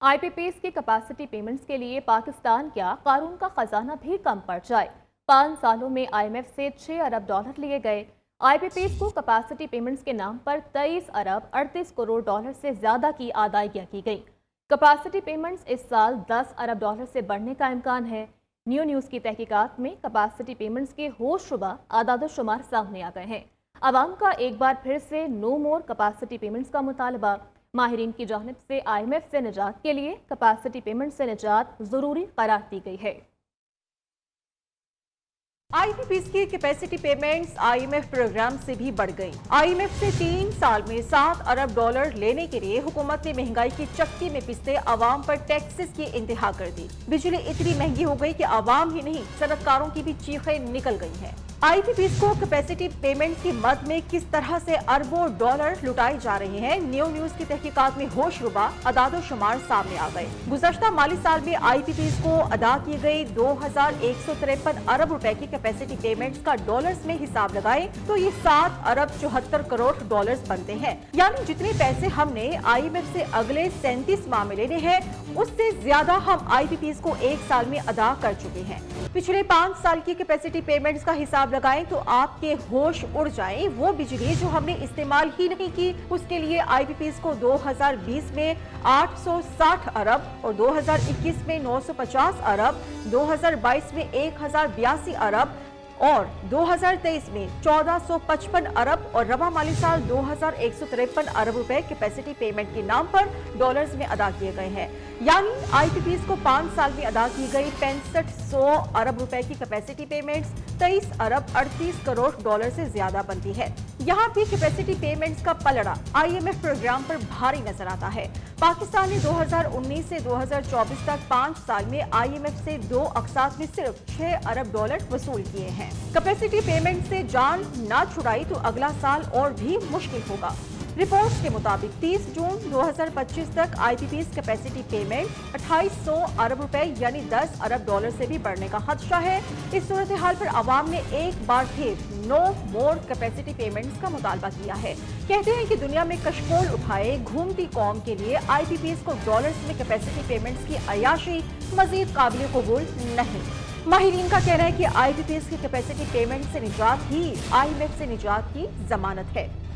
IPPs की capacity payments के लिए पाकिस्तान क्या कारून का खजाना भी कम पड़ जाए। 5 सालों में IMF से 6 अरब डॉलर लिए गए। IPPs को कैपेसिटी पेमेंट्स के नाम पर 23 अरब 38 करोड़ डॉलर से ज्यादा की अदायगियां की गई। कैपेसिटी पेमेंट्स इस साल 10 अरब डॉलर से बढ़ने का इम्कान है। न्यूज़ की तहकीकात में कैपेसिटी पेमेंट्स के होशरुबा आदाद-ओ-शुमार सामने आ गए हैं। अवाम का एक बार फिर से नो मोर कैपेसिटी पेमेंट्स का मुतालबा। माहिरीन की जानिब से IMF से निजात के लिए कैपेसिटी पेमेंट से निजात जरूरी करार दी गई है। IPPs की कैपेसिटी पेमेंट्स IMF प्रोग्राम से भी बढ़ गई। IMF से 3 साल में 7 अरब डॉलर लेने के लिए हुकूमत ने महंगाई की चक्की में पिसते अवाम पर टैक्सेस की इंतहा कर दी। बिजली इतनी महंगी हो गई कि अवाम ही नहीं सनतकारों की भी चीखें निकल गई हैं। IPPs को कैपेसिटी पेमेंट की मद में किस तरह से अरबों डॉलर लुटाए जा रहे हैं, न्यूज़ की तहकीकात में होशरुबा अदाद-ओ-शुमार सामने आ गए। गुज़श्ता माली साल में IPPs को अदा की गई 2153 अरब रुपए की कैपेसिटी पेमेंट्स का डॉलर्स में हिसाब लगाए तो ये 7 अरब 74 करोड़ डॉलर्स बनते हैं। यानी जितने पैसे हमने IMF से अगले 37 माह में लेने हैं उससे ज्यादा हम IPPs को एक साल में अदा कर चुके हैं। पिछले 5 साल की कैपेसिटी पेमेंट्स का हिसाब लगाएं तो आपके होश उड़ जाएं। वो बिजली जो हमने इस्तेमाल ही नहीं की उसके लिए IPPs को 2020 में 860 अरब और 2021 में 950 अरब, 2022 में 1082 अरब और 2023 में 1455 अरब और रवा माली साल 2153 अरब रुपए कैपेसिटी पेमेंट के नाम पर डॉलर्स में अदा किए गए हैं। यानी IPPs को 5 साल में अदा की गई 6500 अरब रुपए की कैपेसिटी पेमेंट्स 23 अरब 38 करोड़ डॉलर से ज्यादा बनती है। यहाँ भी कैपेसिटी पेमेंट्स का पलड़ा IMF प्रोग्राम पर भारी नजर आता है। पाकिस्तान ने 2019 से 2024 तक 5 साल में IMF से 2 अक़सात में सिर्फ 6 अरब डॉलर वसूल किए हैं। कैपेसिटी पेमेंट से जान ना छुड़ाई तो अगला साल और भी मुश्किल होगा। रिपोर्ट्स के मुताबिक 30 जून 2025 तक IPPs कैपेसिटी पेमेंट 2800 अरब रुपए यानी 10 अरब डॉलर से भी बढ़ने का खदशा है। इस सूरत हाल पर अवाम ने एक बार फिर नो मोर कैपेसिटी पेमेंट्स का मुतालबा किया है। कहते हैं कि दुनिया में कशकोल उठाए घूमती कौम के लिए IPPs को डॉलर्स में कैपेसिटी पेमेंट्स की अयाशी मजीद काबिल कबूल नहीं। माहिरीन का कहना है कि IPPs की कैपेसिटी पेमेंट से निजात ही IMF से निजात की जमानत है।